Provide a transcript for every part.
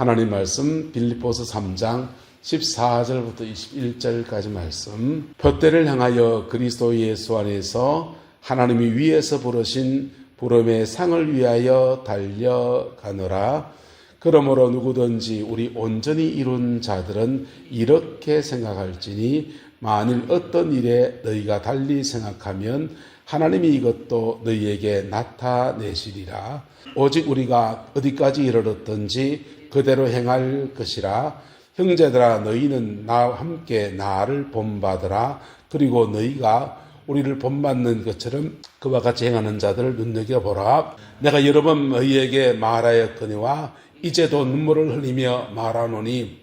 하나님 말씀 빌립보서 3장 14절부터 21절까지 말씀. 표대를 향하여 그리스도 예수 안에서 하나님이 위에서 부르신 부름의 상을 위하여 달려가노라. 그러므로 누구든지 우리 온전히 이룬 자들은 이렇게 생각할지니 만일 어떤 일에 너희가 달리 생각하면 하나님이 이것도 너희에게 나타내시리라. 오직 우리가 어디까지 이르렀든지 그대로 행할 것이라. 형제들아, 너희는 나와 함께 나를 본받으라. 그리고 너희가 우리를 본받는 것처럼 그와 같이 행하는 자들을 눈여겨보라. 내가 여러 번 너희에게 말하였거니와 이제도 눈물을 흘리며 말하노니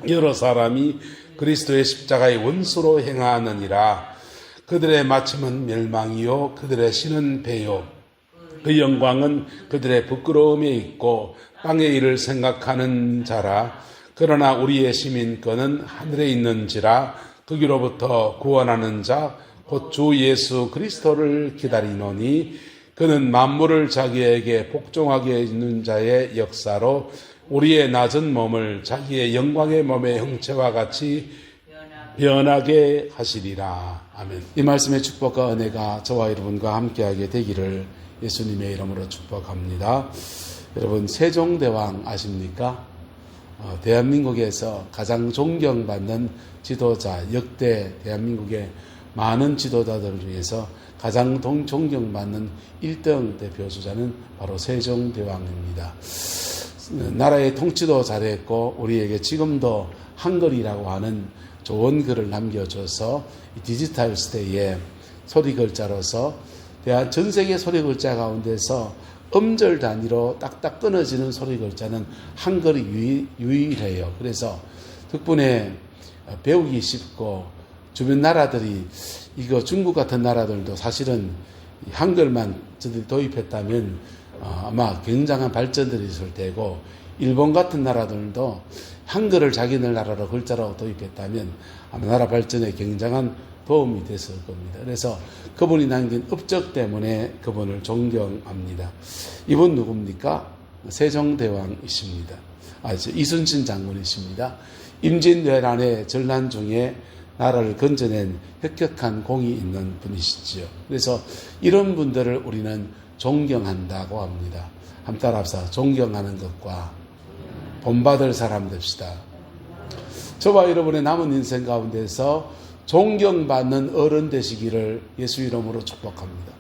여러 사람이 그리스도의 십자가의 원수로 행하느니라. 그들의 마침은 멸망이요 그들의 신은 배요 그 영광은 그들의 부끄러움에 있고 땅의 일을 생각하는 자라. 그러나 우리의 시민권은 하늘에 있는지라. 거기로부터 구원하는 자 곧 주 예수 그리스도를 기다리노니 그는 만물을 자기에게 복종하게 해주는 자의 역사로 우리의 낮은 몸을 자기의 영광의 몸의 형체와 같이 변하게 하시리라. 아멘. 이 말씀의 축복과 은혜가 저와 여러분과 함께하게 되기를 예수님의 이름으로 축복합니다. 여러분, 세종대왕 아십니까? 대한민국에서 가장 존경받는 지도자, 역대 대한민국의 많은 지도자들 중에서 가장 존경받는 1등 대표주자는 바로 세종대왕입니다. 나라의 통치도 잘했고 우리에게 지금도 한글이라고 하는 좋은 글을 남겨줘서 디지털 시대에 소리글자로서 전 세계 소리글자 가운데서 음절 단위로 딱딱 끊어지는 소리글자는 한글이 유일해요. 그래서 덕분에 배우기 쉽고 주변 나라들이 이거 중국 같은 나라들도 사실은 한글만 저들이 도입했다면 아마 굉장한 발전들이 있을 테고 일본 같은 나라들도 한글을 자기네 나라로 글자로 도입했다면 아마 나라 발전에 굉장한 도움이 됐을 겁니다. 그래서 그분이 남긴 업적 때문에 그분을 존경합니다. 이분 누굽니까? 세종대왕이십니다. 이순신 장군이십니다. 임진왜란의 전란 중에 나라를 건져낸 혁혁한 공이 있는 분이시지요. 그래서 이런 분들을 우리는 존경한다고 합니다. 한번 따라합시다. 존경하는 것과 본받을 사람 됩시다. 저와 여러분의 남은 인생 가운데서 존경받는 어른 되시기를 예수 이름으로 축복합니다.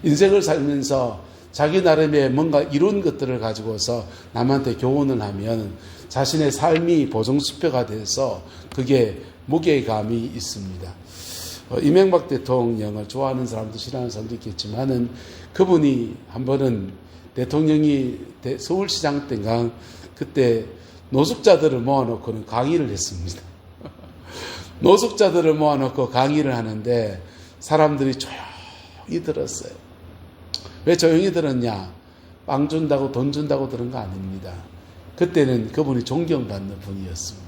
인생을 살면서 자기 나름의 뭔가 이룬 것들을 가지고서 남한테 교훈을 하면 자신의 삶이 보정수표가 돼서 그게 무게감이 있습니다. 이명박 대통령을 좋아하는 사람도 싫어하는 사람도 있겠지만은 그분이 한 번은 대통령이 서울시장 때인가 그때 노숙자들을 모아놓고는 강의를 했습니다. 노숙자들을 모아놓고 강의를 하는데 사람들이 조용히 들었어요. 왜 조용히 들었냐? 빵 준다고 돈 준다고 들은 거 아닙니다. 그때는 그분이 존경받는 분이었습니다.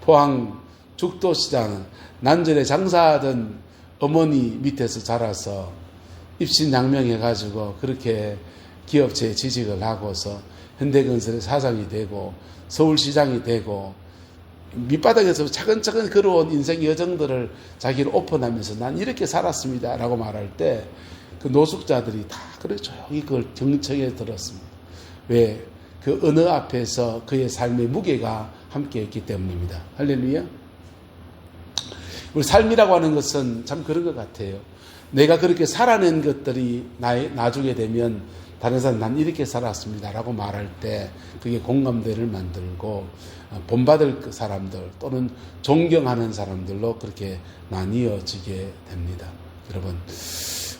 포항 죽도시장 난전에 장사하던 어머니 밑에서 자라서 입신양명해가지고 그렇게 기업체에 취직을 하고서 현대건설의 사장이 되고 서울시장이 되고 밑바닥에서 차근차근 걸어온 인생 여정들을 자기를 오픈하면서 난 이렇게 살았습니다 라고 말할 때 그 노숙자들이 다 그래 조용히 그걸 경청해 들었습니다. 왜? 그 언어 앞에서 그의 삶의 무게가 함께했기 때문입니다. 할렐루야. 우리 삶이라고 하는 것은 참 그런 것 같아요. 내가 그렇게 살아낸 것들이 나중에 되면 다른 사람 난 이렇게 살았습니다 라고 말할 때 그게 공감대를 만들고 본받을 사람들 또는 존경하는 사람들로 그렇게 나뉘어지게 됩니다. 여러분,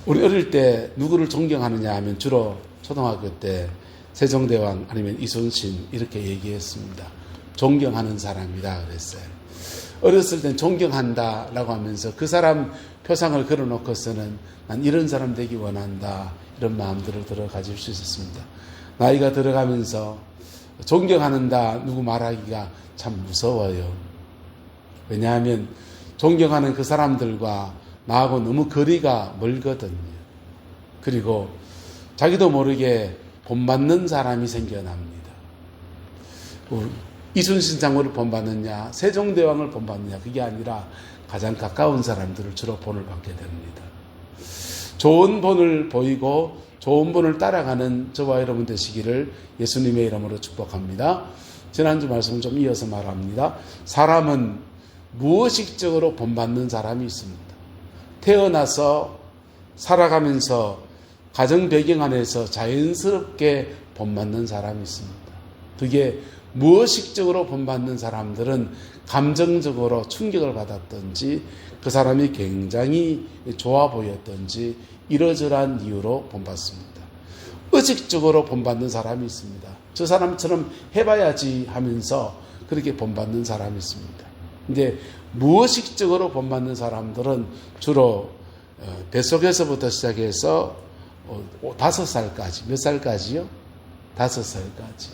우리 어릴 때 누구를 존경하느냐 하면 주로 초등학교 때 세종대왕 아니면 이순신 이렇게 얘기했습니다. 존경하는 사람이다 그랬어요. 어렸을 땐 존경한다라고 하면서 그 사람 표상을 걸어놓고서는 난 이런 사람 되기 원한다 이런 마음들을 들어 가질 수 있었습니다. 나이가 들어가면서 존경하는다 누구 말하기가 참 무서워요. 왜냐하면 존경하는 그 사람들과 나하고 너무 거리가 멀거든요. 그리고 자기도 모르게 본받는 사람이 생겨납니다. 이순신 장군을 본받느냐, 세종대왕을 본받느냐, 그게 아니라 가장 가까운 사람들을 주로 본을 받게 됩니다. 좋은 본을 보이고 좋은 본을 따라가는 저와 여러분 되시기를 예수님의 이름으로 축복합니다. 지난주 말씀을 좀 이어서 말합니다. 사람은 무의식적으로 본받는 사람이 있습니다. 태어나서 살아가면서 가정 배경 안에서 자연스럽게 본받는 사람이 있습니다. 그게 무의식적으로 본받는 사람들은 감정적으로 충격을 받았든지 그 사람이 굉장히 좋아 보였든지 이러저러한 이유로 본받습니다. 의식적으로 본받는 사람이 있습니다. 저 사람처럼 해봐야지 하면서 그렇게 본받는 사람이 있습니다. 이제 무의식적으로 본받는 사람들은 주로 뱃속에서부터 시작해서 5살까지, 몇 살까지요? 5살까지.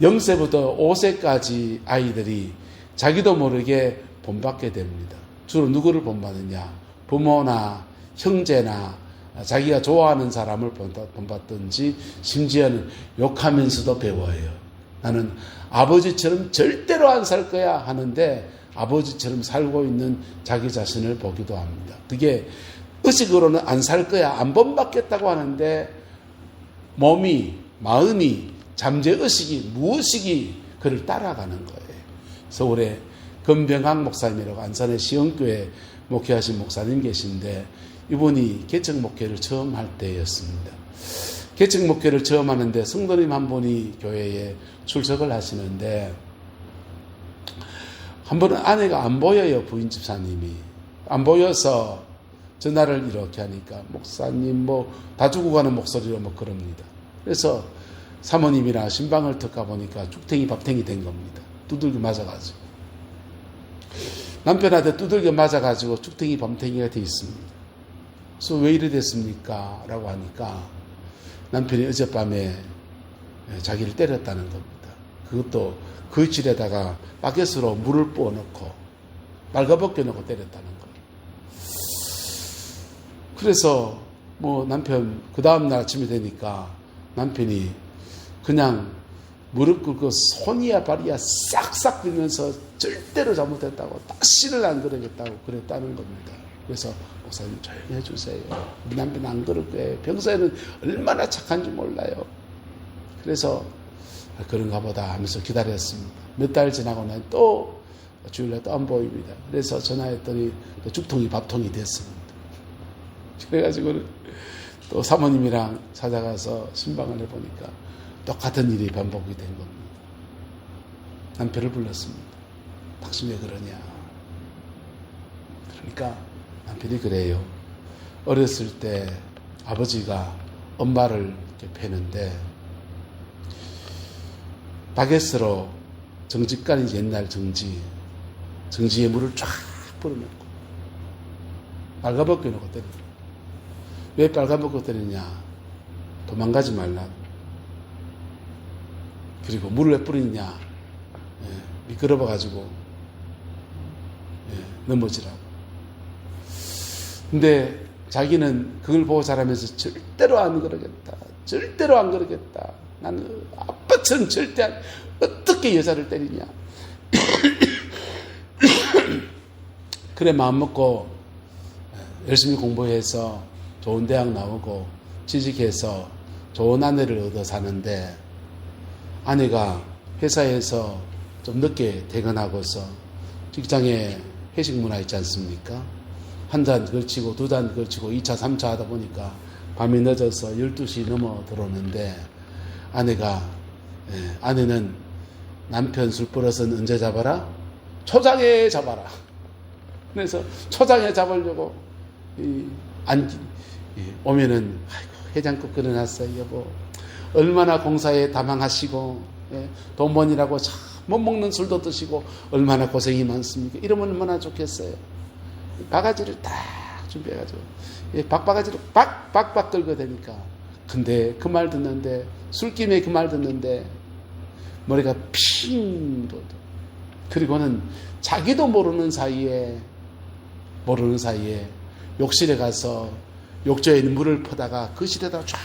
0세부터 5세까지 아이들이 자기도 모르게 본받게 됩니다. 주로 누구를 본받느냐? 부모나 형제나 자기가 좋아하는 사람을 본받든지 심지어는 욕하면서도 배워요. 나는 아버지처럼 절대로 안 살 거야 하는데 아버지처럼 살고 있는 자기 자신을 보기도 합니다. 그게 의식으로는 안 살 거야, 안 본받겠다고 하는데 몸이, 마음이, 잠재의식이, 무의식이 그를 따라가는 거예요. 서울에 금병학 목사님이라고 안산의 시흥교회 목회하신 목사님 계신데 이분이 개척 목회를 처음 할 때였습니다. 개척 목회를 처음 하는데 성도님 한 분이 교회에 출석을 하시는데 한 번은 아내가 안 보여요. 부인 집사님이. 안 보여서 전화를 이렇게 하니까 목사님 다 죽고 가는 목소리로 그럽니다. 그래서 사모님이랑 신방을 턱가 보니까 죽탱이 밥탱이 된 겁니다. 두들겨 맞아가지고. 남편한테 두들겨 맞아가지고 죽탱이 밤탱이가 돼 있습니다. 그래서 왜 이래 됐습니까? 라고 하니까 남편이 어젯밤에 자기를 때렸다는 겁니다. 그것도 그 질에다가 바켓으로 물을 부어넣고 빨가벗겨 넣고 때렸다는 거예요. 그래서 남편 그 다음날 아침이 되니까 남편이 그냥 무릎 꿇고 손이야 발이야 싹싹 빌면서 절대로 잘못했다고 다시는 안 그러겠다고 그랬다는 겁니다. 그래서 목사님 조용히 해주세요. 우리 남편 안 그럴 거예요. 평소에는 얼마나 착한지 몰라요. 그래서 그런가 보다 하면서 기다렸습니다. 몇 달 지나고 난 또 주일날 또 안 보입니다. 그래서 전화했더니 또 죽통이 밥통이 됐습니다. 그래가지고 또 사모님이랑 찾아가서 신방을 해보니까 똑같은 일이 반복이 된 겁니다. 남편을 불렀습니다. 당신 왜 그러냐? 그러니까 남편이 그래요. 어렸을 때 아버지가 엄마를 이렇게 패는데 바게스로 정직간이 옛날 정지에 물을 쫙 뿌려놓고 빨가벗겨 놓고 때려요. 왜 빨가벗겨 때리냐? 도망가지 말라고. 그리고 물을 왜 뿌리냐? 미끄러워가지고 넘어지라고. 근데 자기는 그걸 보고 자라면서 절대로 안 그러겠다. 절대로 안 그러겠다. 나는 아빠처럼 절대 어떻게 여자를 때리냐. 그래 마음먹고 열심히 공부해서 좋은 대학 나오고 취직해서 좋은 아내를 얻어 사는데 아내가 회사에서 좀 늦게 퇴근하고서 직장에 회식 문화 있지 않습니까? 한 잔 걸치고 두 잔 걸치고 2차 3차 하다 보니까 밤이 늦어서 12시 넘어 들어오는데 아내는 남편 술 버릇은 언제 잡아라? 초장에 잡아라. 그래서 초장에 잡으려고 오면은 아이고 해장국 끓여놨어요 여보. 얼마나 공사에 다망하시고 돈 버니라고 참 못 먹는 술도 드시고 얼마나 고생이 많습니까? 이러면 얼마나 좋겠어요. 바가지를 딱 준비해가지고 박바가지로 박박 들고 되니까 근데 그 말 듣는데 술김에 그 말 듣는데 머리가 핑 돌고 그리고는 자기도 모르는 사이에 욕실에 가서 욕조에 있는 물을 퍼다가 그 실에다 쫙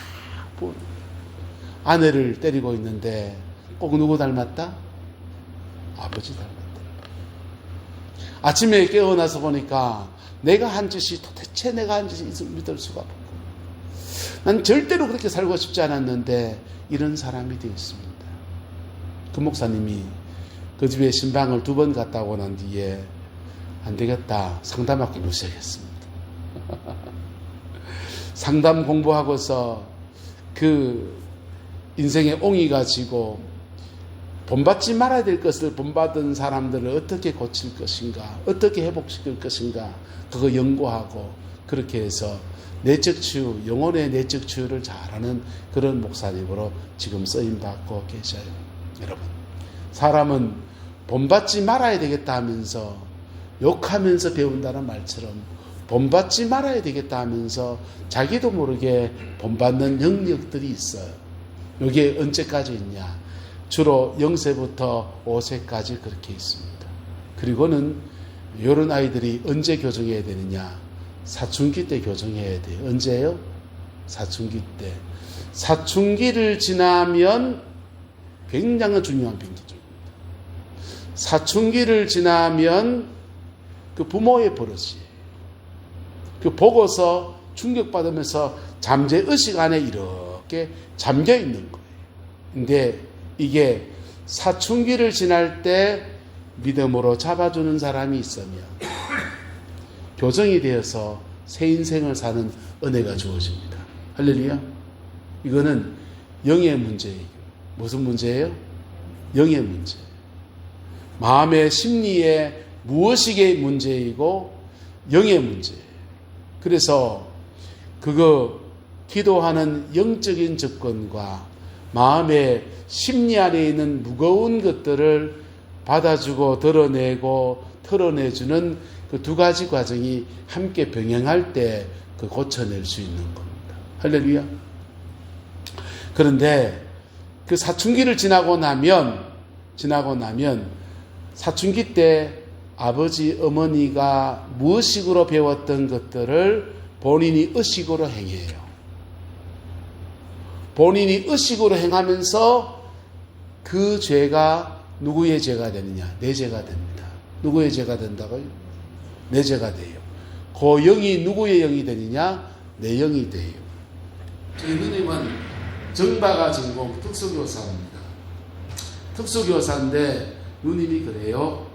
부은 아내를 때리고 있는데 꼭 누구 닮았다? 아버지 닮았다. 아침에 깨어나서 보니까 내가 한 짓이 도대체 내가 한 짓이 있을 믿을 수가 없고, 난 절대로 그렇게 살고 싶지 않았는데 이런 사람이 되었습니다. 그 목사님이 그 집에 신방을 2번 갔다 오고 난 뒤에 안 되겠다, 상담학 공부 시작했습니다. 상담 공부하고서 그 인생의 옹이가 지고 본받지 말아야 될 것을 본받은 사람들을 어떻게 고칠 것인가, 어떻게 회복시킬 것인가, 그거 연구하고 그렇게 해서 내적 치유, 영혼의 내적 치유를 잘하는 그런 목사님으로 지금 쓰임받고 계셔요. 여러분, 사람은 본받지 말아야 되겠다 하면서 욕하면서 배운다는 말처럼 본받지 말아야 되겠다 하면서 자기도 모르게 본받는 영역들이 있어요. 이게 언제까지 있냐? 주로 0세부터 5세까지 그렇게 있습니다. 그리고는 이런 아이들이 언제 교정해야 되느냐? 사춘기 때 교정해야 돼요. 언제예요? 사춘기 때. 사춘기를 지나면 굉장히 중요한 빈기점입니다. 사춘기를 지나면 그 부모의 버릇이에요. 그 보고서 충격받으면서 잠재의식 안에 이렇게 잠겨 있는 거예요. 근데 이게 사춘기를 지날 때 믿음으로 잡아주는 사람이 있으면 교정이 되어서 새 인생을 사는 은혜가 주어집니다. 할렐루야. 이거는 영의 문제예요. 무슨 문제예요? 영의 문제. 마음의 심리의 무엇이게 문제이고 영의 문제예요. 그래서 그거 기도하는 영적인 접근과 마음의 심리 안에 있는 무거운 것들을 받아주고 드러내고 털어내주는 그 2가지 과정이 함께 병행할 때 그 고쳐낼 수 있는 겁니다. 할렐루야. 그런데 그 사춘기를 지나고 나면 사춘기 때 아버지, 어머니가 무의식으로 배웠던 것들을 본인이 의식으로 행해요. 본인이 의식으로 행하면서 그 죄가 누구의 죄가 되느냐? 내 죄가 됩니다. 누구의 죄가 된다고요? 내 죄가 돼요. 그 영이 누구의 영이 되느냐? 내 영이 돼요. 저희 누님은 정바가 전공 특수교사입니다. 특수교사인데 누님이 그래요.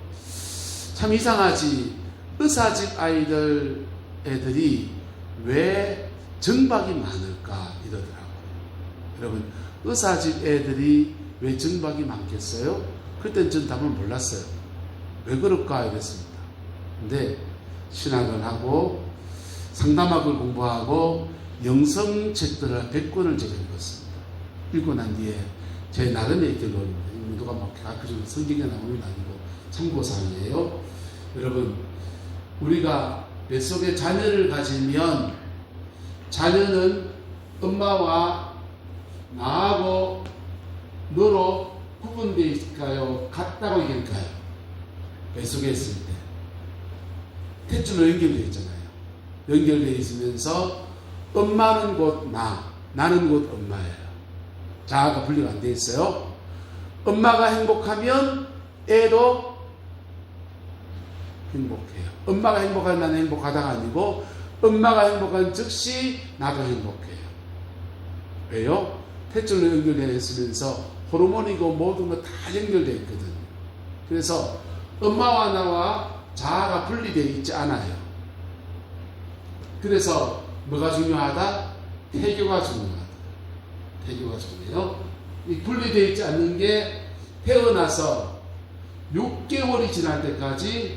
참 이상하지. 의사집 아이들 애들이 왜 정박이 많을까 이러더라고요. 여러분, 의사집 애들이 왜 정박이 많겠어요? 그때는 전 답을 몰랐어요. 왜 그럴까 이랬습니다. 근데 신학을 하고 상담학을 공부하고 영성책들을 100권을 제가 읽었습니다. 읽고 난 뒤에 제 나름의 결론입니다. 누가 막 가르쳐주는 성경에 나오는 게 아니고 참고사항이에요. 여러분, 우리가 뱃속에 자녀를 가지면 자녀는 엄마와 나하고 너로 구분되어 있을까요? 같다고 얘기할까요? 뱃속에 있을 때 탯줄로 연결되어 있잖아요. 연결되어 있으면서 엄마는 곧 나는 곧 엄마예요. 자아가 분리가 안 되어 있어요. 엄마가 행복하면 애도 행복해요. 엄마가 행복하면 나는 행복하다가 아니고 엄마가 행복한 즉시 나도 행복해요. 왜요? 탯줄로 연결되어 있으면서 호르몬이고 모든 거 다 연결되어 있거든요. 그래서 엄마와 나와 자아가 분리되어 있지 않아요. 그래서 뭐가 중요하다? 태교가 중요하다. 태교가 중요해요. 이 분리되어 있지 않는 게 태어나서 6개월이 지날 때까지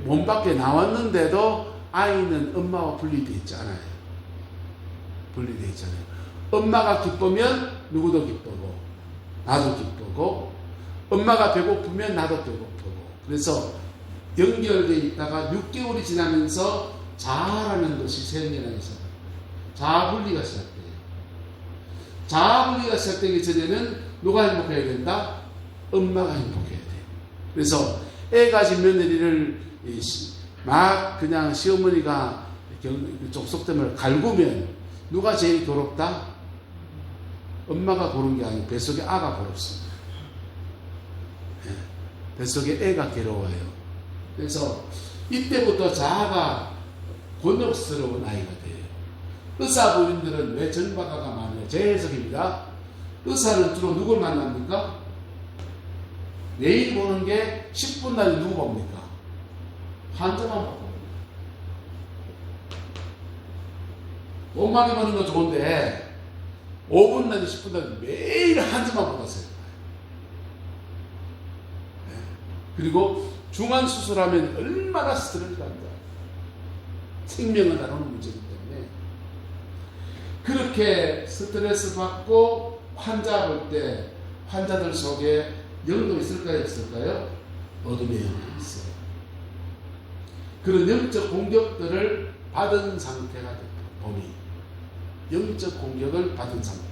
몸 밖에 나왔는데도 아이는 엄마와 분리되어 있지 않아요. 분리되어 있잖아요. 엄마가 기쁘면 누구도 기쁘고 나도 기쁘고 엄마가 배고프면 나도 배고프고 그래서 연결되어 있다가 6개월이 지나면서 자아라는 것이 생겨나기 시작합니다. 자아분리가 시작돼요. 자아분리가 시작되기 전에는 누가 행복해야 된다? 엄마가 행복해야 돼요. 그래서 애 가진 며느리를 막 그냥 시어머니가 족속됨을 갈구면 누가 제일 괴롭다? 엄마가 고른 게 아니고 뱃속에 아가 고릅습니다. 뱃속에 애가 괴로워요. 그래서 이때부터 자아가 곤욕스러운 아이가 돼요. 의사 부인들은 왜 정박아가 많아요? 제 해석입니다. 의사는 주로 누굴 만납니까? 매일 보는 게 10분 단위 누구 봅니까? 환자만 보고. 돈 많이 버는 건 좋은데 5분 단위 10분 단위 매일 환자만 보았어요. 그리고 중환 수술하면 얼마나 스트레스를 받는다. 생명을 다루는 문제이기 때문에 그렇게 스트레스 받고 환자 볼 때 환자들 속에 영도 있을까요? 없을까요? 어둠의 영도 있어요. 그런 영적 공격들을 받은 상태가 됐다. 범위. 영적 공격을 받은 상태.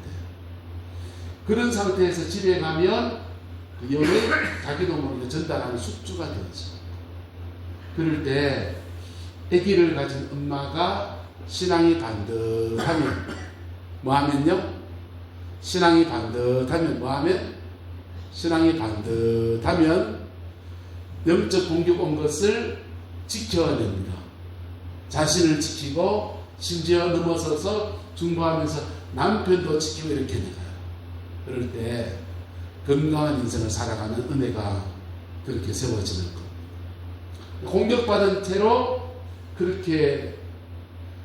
그런 상태에서 집에 가면 그 영이 자기도 모르게 전달하는 숙주가 되죠. 그럴 때 아기를 가진 엄마가 신앙이 반듯하면 뭐하면요? 신앙이 반듯하면 뭐하면? 신앙이 반듯하면 영적 공격 온 것을 지켜야 됩니다. 자신을 지키고 심지어 넘어서서 중보하면서 남편도 지키고 이렇게 나가요. 그럴 때 건강한 인생을 살아가는 은혜가 그렇게 세워지는 것. 공격받은 채로 그렇게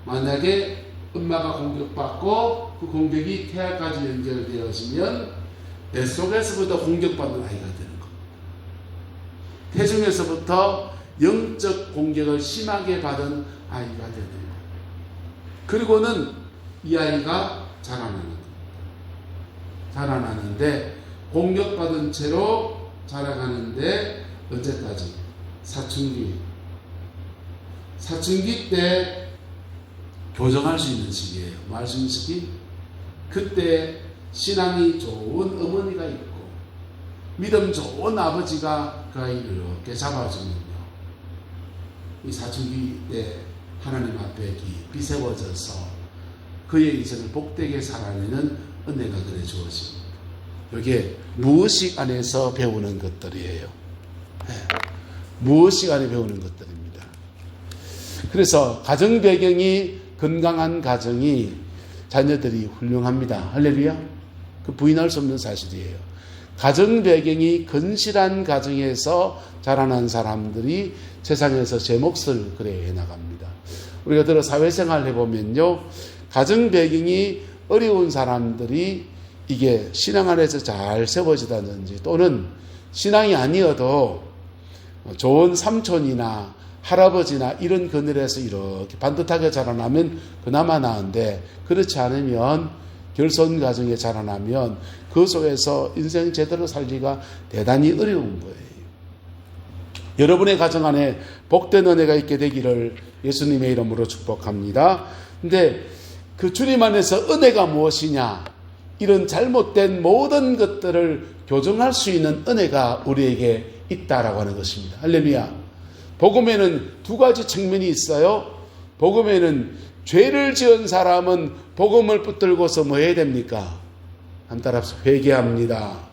만약에 엄마가 공격받고 그 공격이 태아까지 연결되어지면 뱃속에서부터 공격받는 아이가 되는 것. 태중에서부터 영적 공격을 심하게 받은 아이가 되는 것. 그리고는 이 아이가 자라나는 것. 자라나는데 공격받은 채로 자라가는데 언제까지? 사춘기 때 교정할 수 있는 시기예요. 뭐 할 수 있는 시기? 그때 신앙이 좋은 어머니가 있고 믿음 좋은 아버지가 그 아이를 이렇게 잡아주면요. 이 사춘기 때 하나님 앞에 깊이 세워져서 그의 인생을 복되게 살아내는 은혜가 그래 주어집니다. 이게 무의식 안에서 배우는 것들이에요. 무의식 안에 배우는 것들입니다. 그래서 가정 배경이 건강한 가정이 자녀들이 훌륭합니다. 할렐루야. 그 부인할 수 없는 사실이에요. 가정 배경이 건실한 가정에서 자라난 사람들이 세상에서 제 몫을 그래 해나갑니다. 우리가 들어 사회생활 해보면요. 가정 배경이 어려운 사람들이 이게 신앙 안에서 잘 세워지다든지 또는 신앙이 아니어도 좋은 삼촌이나 할아버지나 이런 그늘에서 이렇게 반듯하게 자라나면 그나마 나은데 그렇지 않으면 결손 가정에 자라나면 그 속에서 인생 제대로 살기가 대단히 어려운 거예요. 여러분의 가정 안에 복된 은혜가 있게 되기를 예수님의 이름으로 축복합니다. 근데 그 주님 안에서 은혜가 무엇이냐? 이런 잘못된 모든 것들을 교정할 수 있는 은혜가 우리에게 있다라고 하는 것입니다. 할렐루야. 복음에는 두 가지 측면이 있어요. 복음에는 죄를 지은 사람은 복음을 붙들고서 뭐 해야 됩니까? 한 따라서 회개합니다.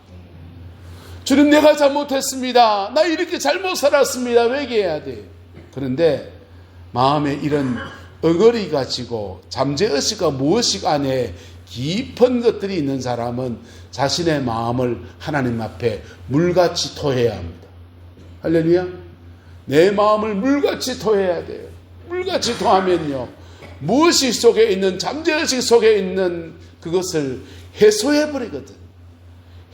주님, 내가 잘못했습니다. 나 이렇게 잘못 살았습니다. 회개해야 돼. 그런데 마음에 이런 어거리 가지고 잠재의식과 무의식 안에 깊은 것들이 있는 사람은 자신의 마음을 하나님 앞에 물같이 토해야 합니다. 할렐루야. 내 마음을 물같이 토해야 돼요. 물같이 토하면요, 무의식 속에 있는 잠재의식 속에 있는 그것을 해소해버리거든.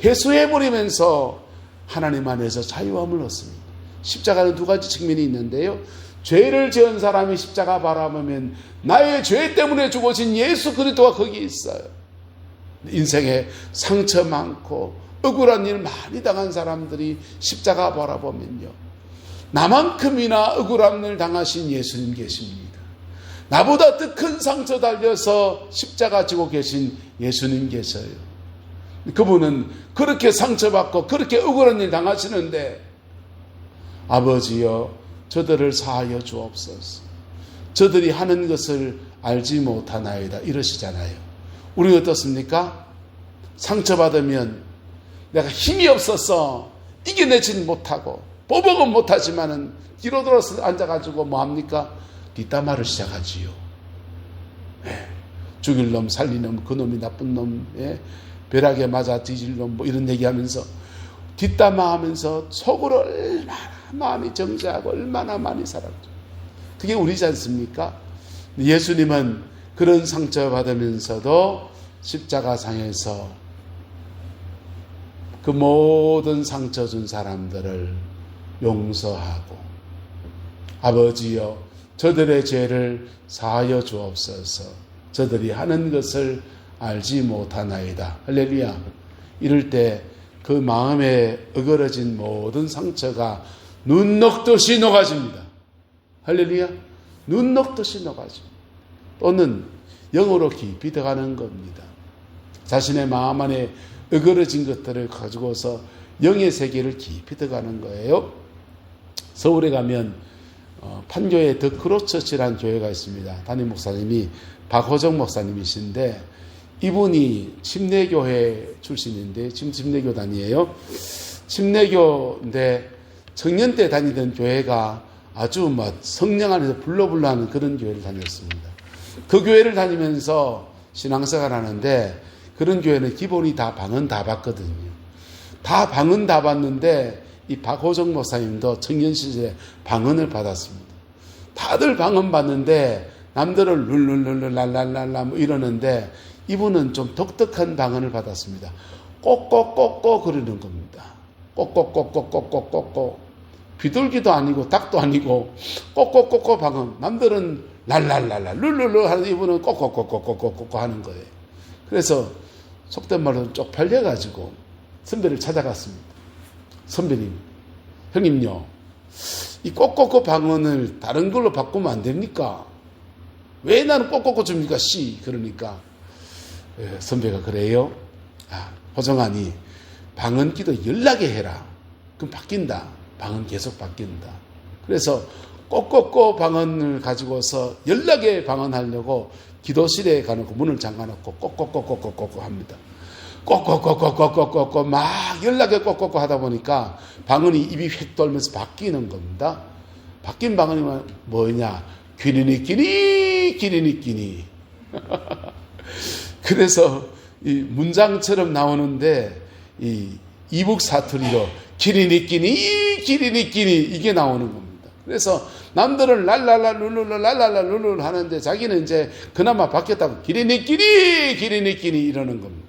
해소해버리면서 하나님 안에서 자유함을 얻습니다. 십자가는 두 가지 측면이 있는데요. 죄를 지은 사람이 십자가 바라보면 나의 죄 때문에 죽어진 예수 그리스도가 거기 있어요. 인생에 상처 많고 억울한 일 많이 당한 사람들이 십자가 바라보면요, 나만큼이나 억울한 일 당하신 예수님 계십니다. 나보다 더 큰 상처 달려서 십자가 지고 계신 예수님 계셔요. 그분은 그렇게 상처받고 그렇게 억울한 일 당하시는데 아버지여 저들을 사하여 주옵소서. 저들이 하는 것을 알지 못하나이다 이러시잖아요. 우리 어떻습니까? 상처받으면 내가 힘이 없어서 이겨내지는 못하고 보복은 못하지만은 뒤로 돌아서 앉아가지고 뭐합니까? 뒷담화를 시작하지요. 예. 죽일 놈, 살릴 놈, 그놈이 나쁜 놈, 예. 벼락에 맞아 뒤질 놈, 뭐 이런 얘기하면서 뒷담화하면서 속으로 얼마나 마음이 정죄하고 얼마나 많이 살았죠. 그게 우리지 않습니까? 예수님은 그런 상처받으면서도 십자가상에서 그 모든 상처 준 사람들을 용서하고 아버지여 저들의 죄를 사하여 주옵소서 저들이 하는 것을 알지 못하나이다. 할렐루야. 이럴 때 그 마음에 어그러진 모든 상처가 눈 녹듯이 녹아집니다. 할렐루야. 눈 녹듯이 녹아집니다. 또는 영으로 깊이 들어가는 겁니다. 자신의 마음 안에 어그러진 것들을 가지고서 영의 세계를 깊이 들어가는 거예요. 서울에 가면 판교에 더 크로처치라는 교회가 있습니다. 담임 목사님이 박호정 목사님이신데 이분이 침례교회 출신인데 지금 침례교단이에요. 침례교인데 청년 때 다니던 교회가 아주 막 성령 안에서 불러불러 하는 그런 교회를 다녔습니다. 그 교회를 다니면서 신앙생활 하는데 그런 교회는 기본이 다 방언 다 받거든요. 다 방언 다 받는데 이 박호정 목사님도 청년 시절에 방언을 받았습니다. 다들 방언 받는데 남들은 룰룰룰룰 랄랄랄라 뭐 이러는데 이분은 좀 독특한 방언을 받았습니다. 꼭꼭꼭꼭 그러는 겁니다. 꼭꼭꼭꼭꼭꼭꼭 비둘기도 아니고 닭도 아니고 꼭꼭꼭꼭 방언. 남들은 랄랄랄라 룰룰룰 하는데 이분은 꼭꼭꼭꼭꼭꼭 하는 거예요. 그래서 속된 말로 쪽팔려가지고 선배를 찾아갔습니다. 선배님, 형님요, 이 꼭꼭꼭 방언을 다른 걸로 바꾸면 안 됩니까? 왜 나는 꼭꼭꼭 줍니까? 그러니까 선배가 그래요? 호정아니 방언 기도 연락에 해라. 그럼 바뀐다. 방언 계속 바뀐다. 그래서 꼭꼭꼭 방언을 가지고서 연락에 방언하려고 기도실에 가놓고 문을 잠가놓고 꼭꼭꼭꼭꼭꼭 합니다. 꼭꼭꼭꼭꼭꼭꼭 막 연락에 꼭꼭꼭 하다 보니까 방언이 입이 휙 돌면서 바뀌는 겁니다. 바뀐 방언이 뭐냐? 기리니끼니 그래서 이 문장처럼 나오는데 이 이북 사투리로 기리니끼니 이게 나오는 겁니다. 그래서 남들은 랄랄라 룰룰 랄랄라 룰룰 하는데 자기는 이제 그나마 바뀌었다고 기리니끼니 이러는 겁니다.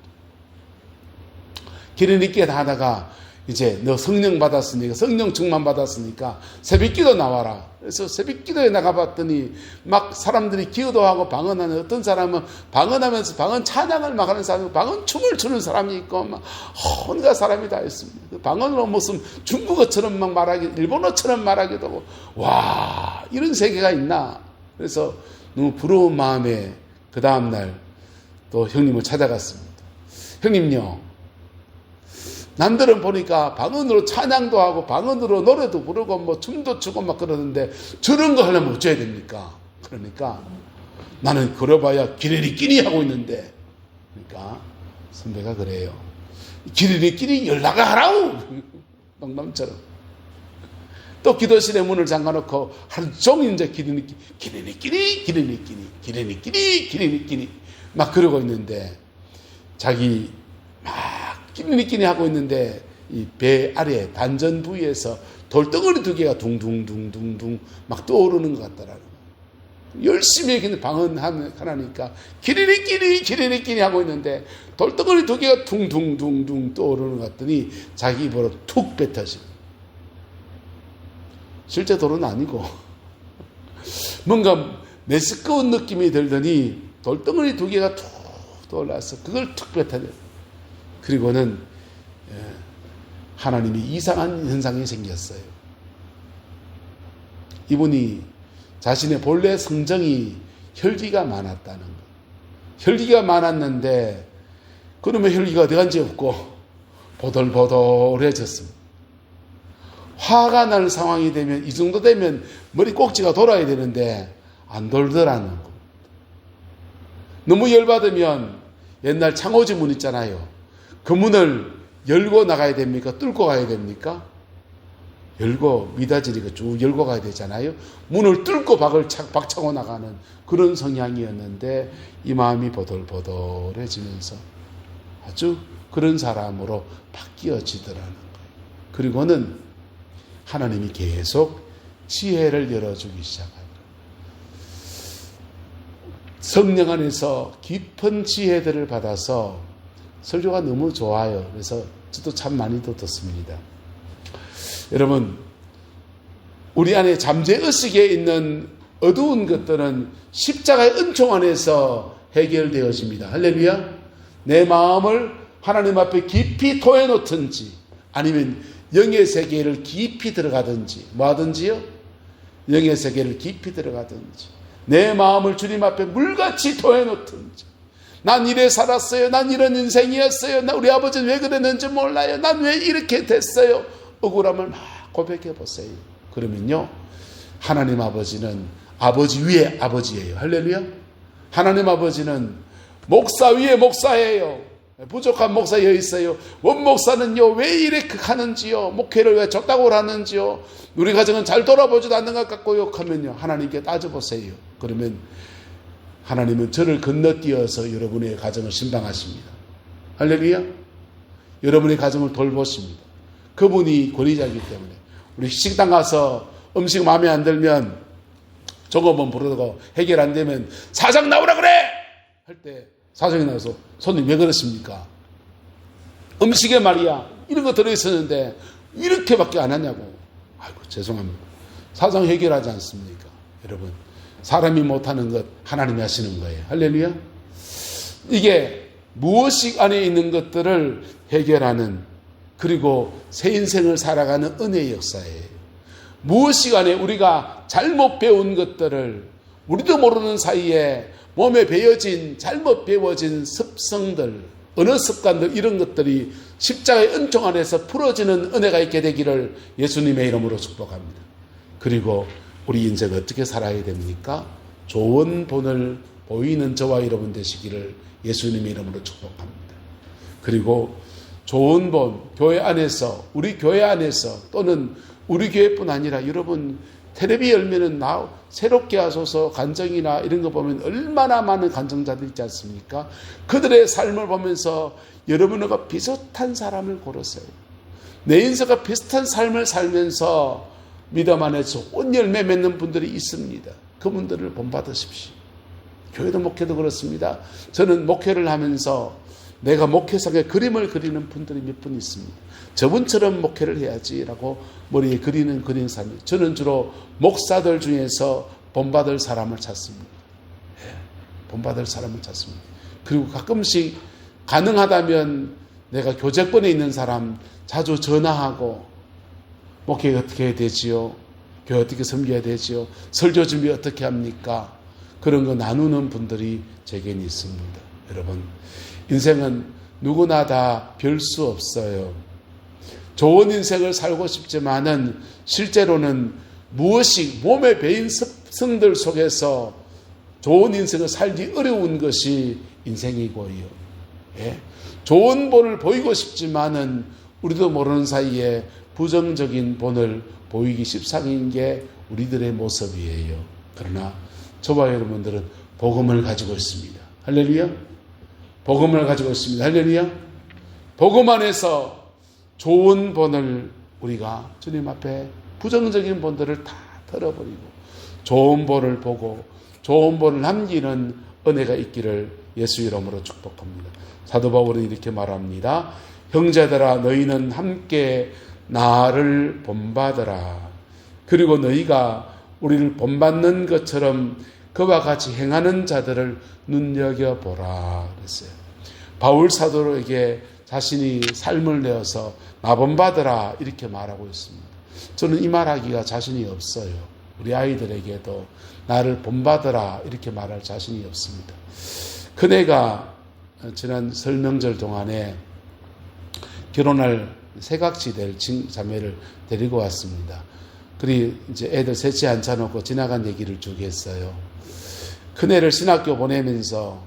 기리니끼 하다가 이제 너 성령 받았으니까 성령 충만 받았으니까 새벽기도 나와라. 그래서 새벽기도에 나가봤더니 막 사람들이 기도하고 방언하는 어떤 사람은 방언하면서 방언 찬양을 막 하는 사람이 방언 춤을 추는 사람이 있고 막 온갖 사람이 다 있습니다. 그 방언으로 무슨 중국어처럼 막 말하기 일본어처럼 말하기도 하고 와 이런 세계가 있나. 그래서 너무 부러운 마음에 그 다음날 또 형님을 찾아갔습니다. 형님요, 남들은 보니까 방언으로 찬양도 하고 방언으로 노래도 부르고 뭐 춤도 추고 막 그러는데 저런 거 하려면 어쩌야 됩니까? 그러니까 나는 그려봐야 기리리끼리 하고 있는데 그러니까 선배가 그래요. 기리리끼리 연락을 하라고 농담처럼 또 기도실에 문을 잠가놓고 하루 종일 이제 기리리끼리 막 그러고 있는데 자기 막 끼니끼니 하고 있는데 이 배 아래 단전 부위에서 돌덩어리 두 개가 둥둥둥둥둥 막 떠오르는 것 같더라고요. 열심히 방언하니까 기리리끼리 하고 있는데 돌덩어리 두 개가 둥둥둥둥 떠오르는 것 같더니 자기 입으로 툭 뱉어집니다. 실제 돌은 아니고 뭔가 메스꺼운 느낌이 들더니 돌덩어리 두 개가 툭 떠올라서 그걸 툭 뱉어내요. 그리고는 하나님이 이상한 현상이 생겼어요. 이분이 자신의 본래 성정이 혈기가 많았다는 것. 혈기가 많았는데 그러면 혈기가 어디 간지 없고 보들보들해졌습니다. 화가 날 상황이 되면 이 정도 되면 머리 꼭지가 돌아야 되는데 안 돌더라는 겁니다. 너무 열받으면 옛날 창호지문 있잖아요. 그 문을 열고 나가야 됩니까? 뚫고 가야 됩니까? 열고 미닫이니까 쭉 열고 가야 되잖아요. 문을 뚫고 박차고 나가는 그런 성향이었는데 이 마음이 보들보들해지면서 아주 그런 사람으로 바뀌어지더라는 거예요. 그리고는 하나님이 계속 지혜를 열어주기 시작합니다. 성령 안에서 깊은 지혜들을 받아서 설교가 너무 좋아요. 그래서 저도 참 많이 듣습니다. 여러분, 우리 안에 잠재의식에 있는 어두운 것들은 십자가의 은총 안에서 해결되어집니다. 할렐루야. 내 마음을 하나님 앞에 깊이 토해놓든지 아니면 영의 세계를 깊이 들어가든지 뭐 하든지요? 영의 세계를 깊이 들어가든지 내 마음을 주님 앞에 물같이 토해놓든지 난 이래 살았어요. 난 이런 인생이었어요. 우리 아버지는 왜 그랬는지 몰라요. 난 왜 이렇게 됐어요. 억울함을 막 고백해 보세요. 그러면요, 하나님 아버지는 아버지 위에 아버지예요. 할렐루야. 하나님 아버지는 목사 위에 목사예요. 부족한 목사 여기 있어요. 원목사는요 왜 이렇게 하는지요. 목회를 왜 적다고 하는지요. 우리 가정은 잘 돌아보지도 않는 것 같고요 하면요, 하나님께 따져보세요. 그러면 하나님은 저를 건너뛰어서 여러분의 가정을 신방하십니다. 할렐루야. 여러분의 가정을 돌보십니다. 그분이 권위자이기 때문에. 우리 식당 가서 음식 마음에 안 들면 조금만 부르고 해결 안 되면 사장 나오라 그래 할 때 사장이 나와서 손님 왜 그러십니까? 음식에 말이야 이런 거 들어있었는데 이렇게밖에 안 하냐고. 아이고 죄송합니다. 사장 해결하지 않습니까? 여러분, 사람이 못하는 것 하나님이 하시는 거예요. 할렐루야. 이게 무엇이 안에 있는 것들을 해결하는, 그리고 새 인생을 살아가는 은혜의 역사예요. 무엇이 안에 우리가 잘못 배운 것들을 우리도 모르는 사이에 몸에 배어진 잘못 배워진 습성들, 언어 습관들, 이런 것들이 십자가의 은총 안에서 풀어지는 은혜가 있게 되기를 예수님의 이름으로 축복합니다. 그리고 우리 인생 어떻게 살아야 됩니까? 좋은 본을 보이는 저와 여러분 되시기를 예수님의 이름으로 축복합니다. 그리고 좋은 본, 교회 안에서, 우리 교회 안에서, 또는 우리 교회뿐 아니라 여러분 텔레비 열면은 새롭게 하소서 간증이나 이런 거 보면 얼마나 많은 간증자들 있지 않습니까? 그들의 삶을 보면서 여러분과 비슷한 사람을 고르세요. 내 인생과 비슷한 삶을 살면서 믿음 안에서 좋은 열매 맺는 분들이 있습니다. 그분들을 본받으십시오. 교회도 목회도 그렇습니다. 저는 목회를 하면서 내가 목회상에 그림을 그리는 분들이 몇 분 있습니다. 저분처럼 목회를 해야지라고 머리에 그리는 사람이. 저는 주로 목사들 중에서 본받을 사람을 찾습니다. 본받을 사람을 찾습니다. 그리고 가끔씩 가능하다면 내가 교제권에 있는 사람 자주 전화하고 목회 어떻게 해야 되지요? 교회 어떻게 섬겨야 되지요? 설교 준비 어떻게 합니까? 그런 거 나누는 분들이 제게는 있습니다. 여러분, 인생은 누구나 다 별 수 없어요. 좋은 인생을 살고 싶지만은 실제로는 무엇이 몸에 배인 습성들 속에서 좋은 인생을 살기 어려운 것이 인생이고요. 예? 좋은 본을 보이고 싶지만은 우리도 모르는 사이에 부정적인 본을 보이기 십상인 게 우리들의 모습이에요. 그러나 저와 여러분들은 복음을 가지고 있습니다. 할렐루야. 복음을 가지고 있습니다. 할렐루야. 복음 안에서 좋은 본을 우리가 주님 앞에 부정적인 본들을 다 털어버리고 좋은 본을 보고 좋은 본을 남기는 은혜가 있기를 예수 이름으로 축복합니다. 사도 바울은 이렇게 말합니다. 형제들아, 너희는 함께 나를 본받으라. 그리고 너희가 우리를 본받는 것처럼 그와 같이 행하는 자들을 눈여겨보라 그랬어요. 바울 사도에게 자신이 삶을 내어서 나 본받으라 이렇게 말하고 있습니다. 저는 이 말하기가 자신이 없어요. 우리 아이들에게도 나를 본받으라 이렇게 말할 자신이 없습니다. 그네가 지난 설 명절 동안에 결혼할 새각시 될 자매를 데리고 왔습니다. 그리 이제 애들 셋째 앉혀놓고 지나간 얘기를 쭉 했어요. 큰애를 신학교 보내면서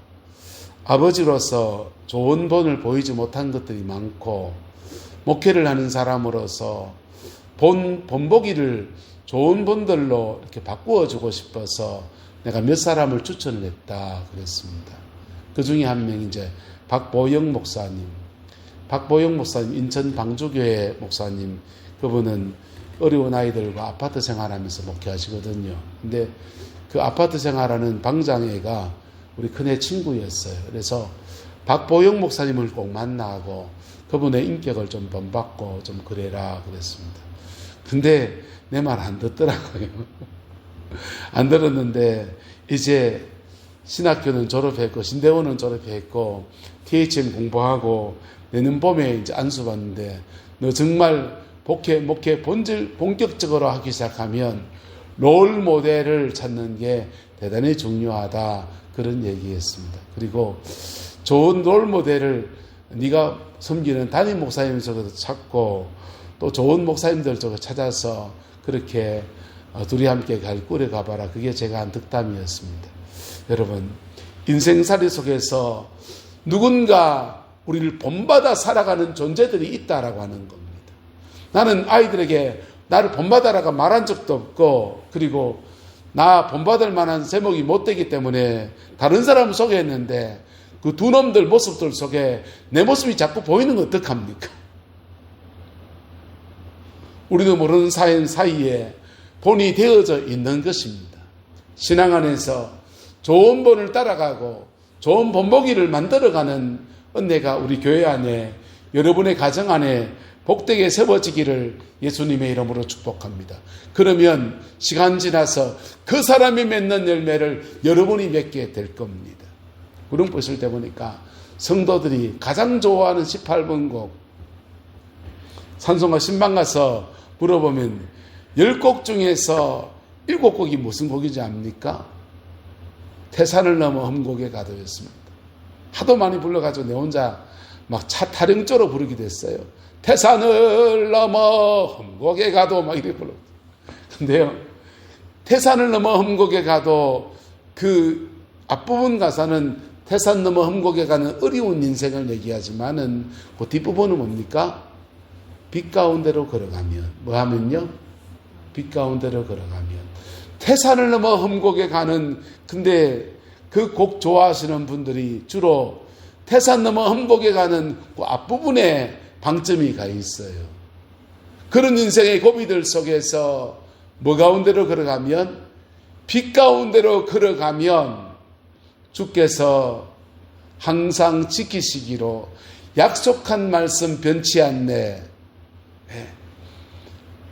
아버지로서 좋은 본을 보이지 못한 것들이 많고, 목회를 하는 사람으로서 본보기를 좋은 본들로 이렇게 바꾸어주고 싶어서 내가 몇 사람을 추천을 했다 그랬습니다. 그 중에 한 명이 이제 박보영 목사님, 인천 방주교회 목사님, 그분은 어려운 아이들과 아파트 생활하면서 목회하시거든요. 근데 그 아파트 생활하는 방장애가 우리 큰애 친구였어요. 그래서 박보영 목사님을 꼭 만나고 그분의 인격을 좀 본받고 좀 그래라 그랬습니다. 근데 내 말 안 듣더라고요. 안 들었는데 이제 신학교는 졸업했고 신대원은 졸업했고 THM 공부하고 내년 봄에 이제 안수받는데, 너 정말 목회 본격적으로 하기 시작하면 롤 모델을 찾는 게 대단히 중요하다, 그런 얘기했습니다. 그리고 좋은 롤 모델을 네가 섬기는 담임 목사님 쪽에서 찾고 또 좋은 목사님들 쪽에 찾아서 그렇게 둘이 함께 꾸려가봐라. 그게 제가 한 득담이었습니다. 여러분, 인생살이 속에서 누군가 우리를 본받아 살아가는 존재들이 있다라고 하는 겁니다. 나는 아이들에게 나를 본받아라고 말한 적도 없고, 그리고 나 본받을 만한 제목이 못 되기 때문에 다른 사람을 소개했는데 그 두 놈들 모습들 속에 내 모습이 자꾸 보이는 건 어떡합니까? 우리도 모르는 사이에 본이 되어져 있는 것입니다. 신앙 안에서 좋은 본을 따라가고 좋은 본보기를 만들어가는 은혜가 우리 교회 안에, 여러분의 가정 안에 복되게 세워지기를 예수님의 이름으로 축복합니다. 그러면 시간 지나서 그 사람이 맺는 열매를 여러분이 맺게 될 겁니다. 구름포 있을 때 보니까 성도들이 가장 좋아하는 18번 곡, 찬송가 신방 가서 물어보면 10곡 중에서 7곡이 무슨 곡이지 압니까? 태산을 넘어 험곡에 가도였습니다. 하도 많이 불러가지고 내 혼자 막 차 타령조로 부르게 됐어요. 태산을 넘어 험곡에 가도 막 이렇게 불러. 근데요, 태산을 넘어 험곡에 가도 그 앞부분 가사는 태산 넘어 험곡에 가는 어려운 인생을 얘기하지만은 그 뒷부분은 뭡니까? 빛 가운데로 걸어가면, 뭐 하면요? 빛 가운데로 걸어가면. 태산을 넘어 험곡에 가는, 근데 그 곡 좋아하시는 분들이 주로 태산 넘어 험곡에 가는 그 앞부분에 방점이 가 있어요. 그런 인생의 고비들 속에서 뭐 가운데로 걸어가면, 빛 가운데로 걸어가면 주께서 항상 지키시기로 약속한 말씀 변치 않네.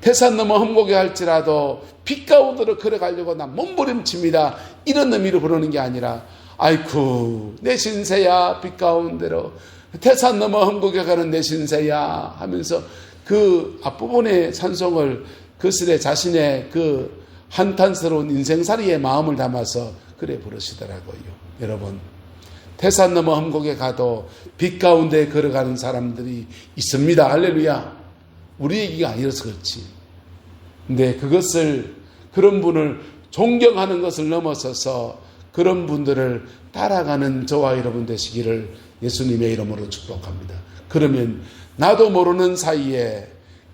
태산 넘어 험곡에 할지라도 빛 가운데로 걸어가려고 나 몸부림칩니다. 이런 의미로 부르는 게 아니라, 아이쿠 내 신세야 빛 가운데로 태산 넘어 험곡에 가는 내 신세야 하면서 그 앞부분의 찬송을 그슬에 자신의 그 한탄스러운 인생살이의 마음을 담아서 그래 부르시더라고요. 여러분, 태산 넘어 험곡에 가도 빛 가운데 걸어가는 사람들이 있습니다. 할렐루야. 우리 얘기가 아니라서 그렇지. 근데 그런 분을 존경하는 것을 넘어서서 그런 분들을 따라가는 저와 여러분 되시기를 예수님의 이름으로 축복합니다. 그러면 나도 모르는 사이에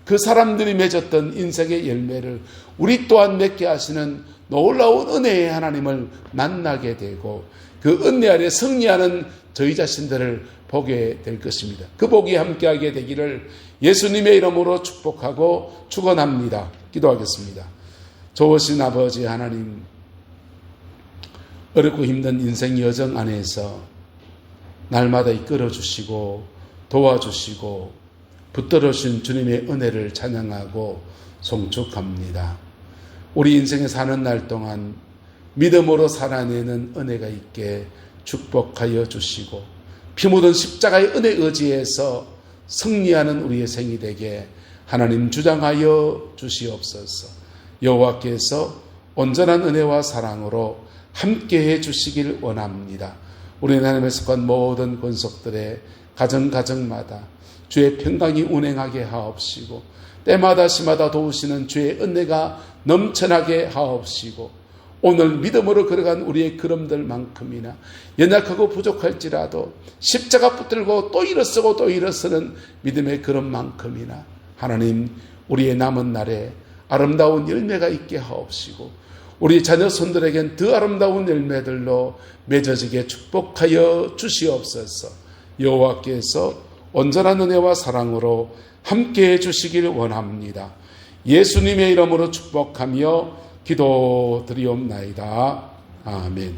그 사람들이 맺었던 인생의 열매를 우리 또한 맺게 하시는 놀라운 은혜의 하나님을 만나게 되고 그 은혜 아래 승리하는 저희 자신들을 보게 될 것입니다. 그 복이 함께하게 되기를 예수님의 이름으로 축복하고 축원합니다. 기도하겠습니다. 좋으신 아버지 하나님, 어렵고 힘든 인생 여정 안에서 날마다 이끌어주시고 도와주시고 붙들어주신 주님의 은혜를 찬양하고 송축합니다. 우리 인생에 사는 날 동안 믿음으로 살아내는 은혜가 있게 축복하여 주시고 피 묻은 십자가의 은혜 의지에서 승리하는 우리의 생이 되게 하나님 주장하여 주시옵소서. 여호와께서 온전한 은혜와 사랑으로 함께해 주시길 원합니다. 우리 하나님의 속한 모든 권속들의 가정마다 주의 평강이 운행하게 하옵시고 때마다 시마다 도우시는 주의 은혜가 넘쳐나게 하옵시고 오늘 믿음으로 걸어간 우리의 걸음들만큼이나 연약하고 부족할지라도 십자가 붙들고 또 일어서고 또 일어서는 믿음의 걸음만큼이나 하나님 우리의 남은 날에 아름다운 열매가 있게 하옵시고 우리 자녀 손들에겐 더 아름다운 열매들로 맺어지게 축복하여 주시옵소서. 여호와께서 온전한 은혜와 사랑으로 함께해 주시길 원합니다. 예수님의 이름으로 축복하며 기도드리옵나이다. 아멘.